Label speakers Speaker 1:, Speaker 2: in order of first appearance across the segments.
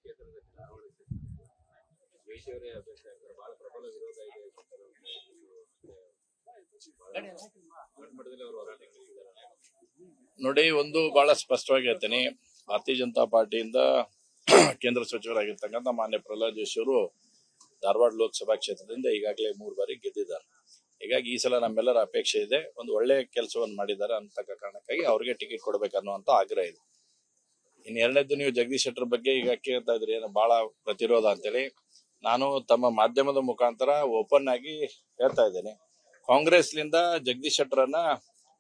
Speaker 1: ಕ್ಷೇತ್ರದ ಚುನಾವಣೆ ಜಯಶಿವರೇ ಅಭ್ಯರ್ಥಿ ಆಗ್ತಾರೆ. ಬಹಳ ಪ್ರಬಲ ವಿರೋಧ ಇದೆ. ದೊಡ್ಡ ಮಟ್ಟದಲ್ಲಿ ಅವರು ಹೋರಾಟ ನಡೆಸಿದ್ದಾರೆ.
Speaker 2: ನೋಡಿ, ಒಂದು ಬಹಳ ಸ್ಪಷ್ಟವಾಗಿ ಹೇಳ್ತೀನಿ. ಭಾರತೀಯ ಜನತಾ ಪಾರ್ಟಿಯಿಂದ ಕೇಂದ್ರ ಸಚಿವರಾಗಿರ್ತಕ್ಕಂಥ ಮಾನ್ಯ ಪ್ರಹ್ಲಾದ್ ಜೋಶಿ ಅವರು ಧಾರವಾಡ ಲೋಕಸಭಾ ಕ್ಷೇತ್ರದಿಂದ ಈಗಾಗಲೇ 3 ಬಾರಿ ಗೆದ್ದಿದ್ದಾರೆ. ಹೀಗಾಗಿ ಈ ಸಲ ನಮ್ಮೆಲ್ಲರ ಅಪೇಕ್ಷೆ ಇದೆ, ಒಂದು ಒಳ್ಳೆ ಕೆಲಸವನ್ನು ಮಾಡಿದ್ದಾರೆ ಅಂತಕ್ಕ ಕಾರಣಕ್ಕಾಗಿ ಅವ್ರಿಗೆ ಟಿಕೆಟ್ ಕೊಡ್ಬೇಕನ್ನುವಂತ ಆಗ್ರಹ ಇದೆ. ಇನ್ನು ಎರಡನೇದು, ನೀವು ಜಗದೀಶ್ ಶೆಟ್ಟರ್ ಬಗ್ಗೆ ಈಗ ಕೇಳ್ತಾ ಇದ್ರಿ, ಏನು ಬಹಳ ಪ್ರತಿರೋಧ ಅಂತೇಳಿ. ನಾನು ತಮ್ಮ ಮಾಧ್ಯಮದ ಮುಖಾಂತರ ಓಪನ್ ಆಗಿ ಹೇಳ್ತಾ ಇದ್ದೇನೆ, ಕಾಂಗ್ರೆಸ್ನಿಂದ ಜಗದೀಶ್ ಶೆಟ್ಟರನ್ನ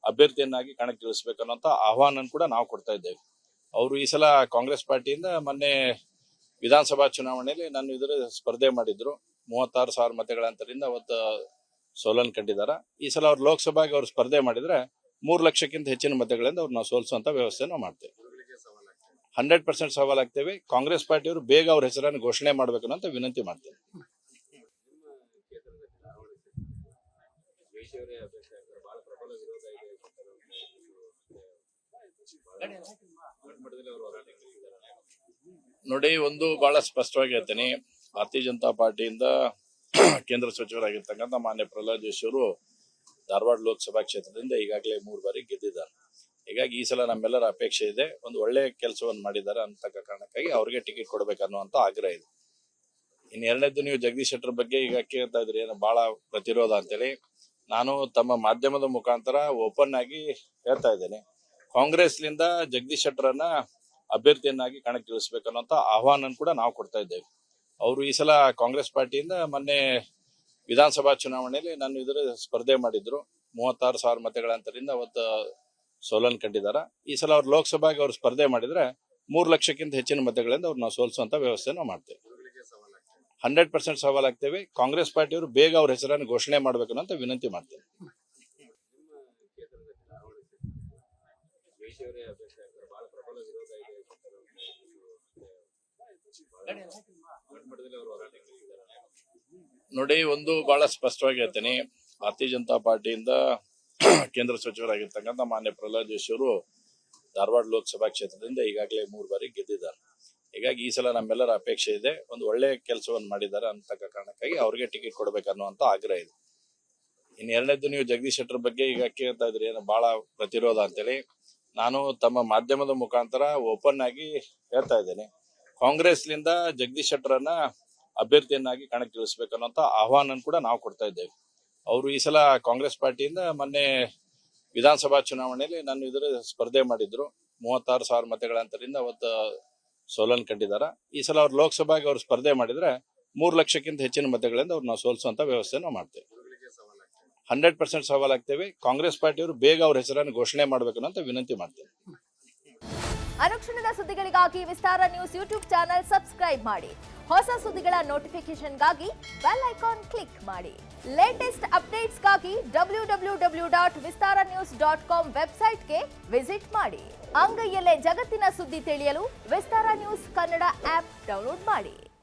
Speaker 2: ಅಭ್ಯರ್ಥಿಯನ್ನಾಗಿ ಕಣಕ್ಕಿಳಿಸಬೇಕನ್ನುವಂತ ಆಹ್ವಾನ ಕೂಡ ನಾವು ಕೊಡ್ತಾ ಇದ್ದೇವೆ. ಅವರು ಈ ಸಲ ಕಾಂಗ್ರೆಸ್ ಪಾರ್ಟಿಯಿಂದ ಮೊನ್ನೆ ವಿಧಾನಸಭಾ ಚುನಾವಣೆಯಲ್ಲಿ ನನ್ನ ಎದುರು ಸ್ಪರ್ಧೆ ಮಾಡಿದ್ರು. 36,000 ಮತಗಳ ಅಂತರಿಂದ ಅವತ್ತು ಸೋಲನ್ನು ಕಂಡಿದ್ದಾರೆ. ಈ ಸಲ ಅವ್ರು ಲೋಕಸಭೆಗೆ ಅವ್ರು ಸ್ಪರ್ಧೆ ಮಾಡಿದ್ರೆ 3 ಲಕ್ಷಕ್ಕಿಂತ ಹೆಚ್ಚಿನ ಮತಗಳಿಂದ ಅವ್ರು ನಾವು ಸೋಲಿಸುವಂತ ವ್ಯವಸ್ಥೆ ನಾವು ಮಾಡ್ತೇವೆ. 100% ಸವಾಲಾಗ್ತೇವೆ. ಕಾಂಗ್ರೆಸ್ ಪಾರ್ಟಿಯವರು ಬೇಗ ಅವ್ರ ಹೆಸರನ್ನು ಘೋಷಣೆ ಮಾಡಬೇಕು ಅಂತ ವಿನಂತಿ ಮಾಡ್ತೇವೆ.
Speaker 1: ಜಯಶಿವರೇ ಅಭ್ಯರ್ಥಿ ಆಗ್ತಾರೆ. ಬಹಳ ಪ್ರಬಲ ವಿರೋಧ ಇದೆ. ದೊಡ್ಡ ಮಟ್ಟದಲ್ಲಿ ಅವರು ಹೋರಾಟ ನಡೆಸಿದ್ದಾರೆ.
Speaker 2: ನೋಡಿ, ಒಂದು ಬಹಳ ಸ್ಪಷ್ಟವಾಗಿ ಹೇಳ್ತೀನಿ. ಭಾರತೀಯ ಜನತಾ ಪಾರ್ಟಿಯಿಂದ ಕೇಂದ್ರ ಸಚಿವರಾಗಿರ್ತಕ್ಕಂಥ ಮಾನ್ಯ ಪ್ರಹ್ಲಾದ್ ಜೋಶಿ ಅವರು ಧಾರವಾಡ ಲೋಕಸಭಾ ಕ್ಷೇತ್ರದಿಂದ ಈಗಾಗಲೇ 3 ಬಾರಿ ಗೆದ್ದಿದ್ದಾರೆ. ಹೀಗಾಗಿ ಈ ಸಲ ನಮ್ಮೆಲ್ಲರ ಅಪೇಕ್ಷೆ ಇದೆ, ಒಂದು ಒಳ್ಳೆ ಕೆಲಸವನ್ನು ಮಾಡಿದ್ದಾರೆ ಅಂತಕ್ಕ ಕಾರಣಕ್ಕಾಗಿ ಅವ್ರಿಗೆ ಟಿಕೆಟ್ ಕೊಡ್ಬೇಕನ್ನುವಂತ ಆಗ್ರಹ ಇದೆ. ಇನ್ನು ಎರಡನೇದು, ನೀವು ಜಗದೀಶ್ ಶೆಟ್ಟರ್ ಬಗ್ಗೆ ಈಗ ಕೇಳ್ತಾ ಇದ್ರಿ, ಏನು ಬಹಳ ಪ್ರತಿರೋಧ ಅಂತೇಳಿ. ನಾನು ತಮ್ಮ ಮಾಧ್ಯಮದ ಮುಖಾಂತರ ಓಪನ್ ಆಗಿ ಹೇಳ್ತಾ ಇದ್ದೇನೆ, ಕಾಂಗ್ರೆಸ್ನಿಂದ ಜಗದೀಶ್ ಶೆಟ್ಟರನ್ನ ಅಭ್ಯರ್ಥಿಯನ್ನಾಗಿ ಕಣಕ್ಕಿಳಿಸಬೇಕನ್ನುವಂತ ಆಹ್ವಾನ ಕೂಡ ನಾವು ಕೊಡ್ತಾ ಇದ್ದೇವೆ. ಅವರು ಈ ಸಲ ಕಾಂಗ್ರೆಸ್ ಪಾರ್ಟಿಯಿಂದ ಮೊನ್ನೆ ವಿಧಾನಸಭಾ ಚುನಾವಣೆಯಲ್ಲಿ ನನ್ನ ಎದುರು ಸ್ಪರ್ಧೆ ಮಾಡಿದ್ರು. 36,000 ಮತಗಳ ಅಂತರಿಂದ ಅವತ್ತು ಸೋಲನ್ನು ಕಂಡಿದ್ದಾರೆ. ಈ ಸಲ ಅವ್ರು ಲೋಕಸಭೆಗೆ ಅವ್ರು ಸ್ಪರ್ಧೆ ಮಾಡಿದ್ರೆ 3 ಲಕ್ಷಕ್ಕಿಂತ ಹೆಚ್ಚಿನ ಮತಗಳಿಂದ ಅವ್ರು ನಾವು ಸೋಲಿಸುವಂತ ವ್ಯವಸ್ಥೆ ನಾವು ಮಾಡ್ತೇವೆ. 100% ಸವಾಲಾಗ್ತೇವೆ. ಕಾಂಗ್ರೆಸ್ ಪಾರ್ಟಿಯವರು ಬೇಗ ಅವ್ರ ಹೆಸರನ್ನು ಘೋಷಣೆ ಮಾಡಬೇಕು ಅಂತ ವಿನಂತಿ ಮಾಡ್ತೇವೆ.
Speaker 1: ಜಯಶಿವರೇ ಅಭ್ಯರ್ಥಿ ಆಗ್ತಾರೆ. ಬಹಳ ಪ್ರಬಲ ವಿರೋಧ ಇದೆ. ದೊಡ್ಡ ಮಟ್ಟದಲ್ಲಿ ಅವರು ಹೋರಾಟ ನಡೆಸಿದ್ದಾರೆ.
Speaker 2: ನೋಡಿ, ಒಂದು ಬಹಳ ಸ್ಪಷ್ಟವಾಗಿ ಹೇಳ್ತೀನಿ. ಭಾರತೀಯ ಜನತಾ ಪಾರ್ಟಿಯಿಂದ ಕೇಂದ್ರ ಸಚಿವರಾಗಿರ್ತಕ್ಕಂಥ ಮಾನ್ಯ ಪ್ರಹ್ಲಾದ್ ಜೋಶಿ ಅವರು ಧಾರವಾಡ ಲೋಕಸಭಾ ಕ್ಷೇತ್ರದಿಂದ ಈಗಾಗಲೇ 3 ಬಾರಿ ಗೆದ್ದಿದ್ದಾರೆ. ಹೀಗಾಗಿ ಈ ಸಲ ನಮ್ಮೆಲ್ಲರ ಅಪೇಕ್ಷೆ ಇದೆ, ಒಂದು ಒಳ್ಳೆ ಕೆಲಸವನ್ನು ಮಾಡಿದ್ದಾರೆ ಅಂತಕ್ಕ ಕಾರಣಕ್ಕಾಗಿ ಅವ್ರಿಗೆ ಟಿಕೆಟ್ ಕೊಡ್ಬೇಕನ್ನುವಂತ ಆಗ್ರಹ ಇದೆ. ಇನ್ನು ಎರಡನೇದು, ನೀವು ಜಗದೀಶ್ ಶೆಟ್ಟರ್ ಬಗ್ಗೆ ಈಗ ಕೇಳ್ತಾ ಇದ್ರಿ, ಏನು ಬಹಳ ಪ್ರತಿರೋಧ ಅಂತೇಳಿ. ನಾನು ತಮ್ಮ ಮಾಧ್ಯಮದ ಮುಖಾಂತರ ಓಪನ್ ಆಗಿ ಹೇಳ್ತಾ ಇದ್ದೇನೆ, ಕಾಂಗ್ರೆಸ್ನಿಂದ ಜಗದೀಶ್ ಶೆಟ್ಟರನ್ನ ಅಭ್ಯರ್ಥಿಯನ್ನಾಗಿ ಕಣಕ್ಕಿಳಿಸಬೇಕನ್ನುವಂತ ಆಹ್ವಾನ ಕೂಡ ನಾವು ಕೊಡ್ತಾ ಇದ್ದೇವೆ. ಅವರು ಈ ಸಲ ಕಾಂಗ್ರೆಸ್ ಪಾರ್ಟಿಯಿಂದ ಮೊನ್ನೆ ವಿಧಾನಸಭಾ ಚುನಾವಣೆಯಲ್ಲಿ ನನ್ನ ಎದುರು ಸ್ಪರ್ಧೆ ಮಾಡಿದ್ರು. 36,000 ಮತಗಳ ಅಂತರಿಂದ ಅವತ್ತು ಸೋಲನ್ನು ಕಂಡಿದ್ದಾರೆ. ಈ ಸಲ ಅವ್ರು ಲೋಕಸಭೆಗೆ ಅವ್ರು ಸ್ಪರ್ಧೆ ಮಾಡಿದ್ರೆ 3 ಲಕ್ಷಕ್ಕಿಂತ ಹೆಚ್ಚಿನ ಮತಗಳಿಂದ ಅವ್ರು ನಾವು ಸೋಲಿಸುವಂತ ವ್ಯವಸ್ಥೆ ನಾವು ಮಾಡ್ತೇವೆ. 100% ಸವಾಲಾಗ್ತೇವೆ. ಕಾಂಗ್ರೆಸ್ ಪಾರ್ಟಿಯವರು ಬೇಗ ಅವ್ರ ಹೆಸರನ್ನು ಘೋಷಣೆ ಮಾಡಬೇಕು ಅಂತ ವಿನಂತಿ ಮಾಡ್ತೇವೆ.
Speaker 3: ಅನುಕ್ಷಣದ ಸುದ್ದಿಗಳಿಗಾಗಿ ವಿಸ್ತಾರ ನ್ಯೂಸ್ ಯೂಟ್ಯೂಬ್ ಚಾನೆಲ್ ಸಬ್ಸ್ಕ್ರೈಬ್ ಮಾಡಿ. ಹೊಸ ಸುದ್ದಿಗಳ ನೋಟಿಫಿಕೇಶನ್ಗಾಗಿ ಬೆಲ್ ಐಕಾನ್ ಕ್ಲಿಕ್ ಮಾಡಿ. ಲೇಟೆಸ್ಟ್ ಅಪ್ಡೇಟ್ಸ್ಗಾಗಿ www.vistaranews.com ವೆಬ್ಸೈಟ್ಗೆ ವಿಸಿಟ್ ಮಾಡಿ. ಅಂಗೈಯಲ್ಲೇ ಜಗತ್ತಿನ ಸುದ್ದಿ ತಿಳಿಯಲು ವಿಸ್ತಾರ ನ್ಯೂಸ್ ಕನ್ನಡ ಆಪ್ ಡೌನ್ಲೋಡ್ ಮಾಡಿ.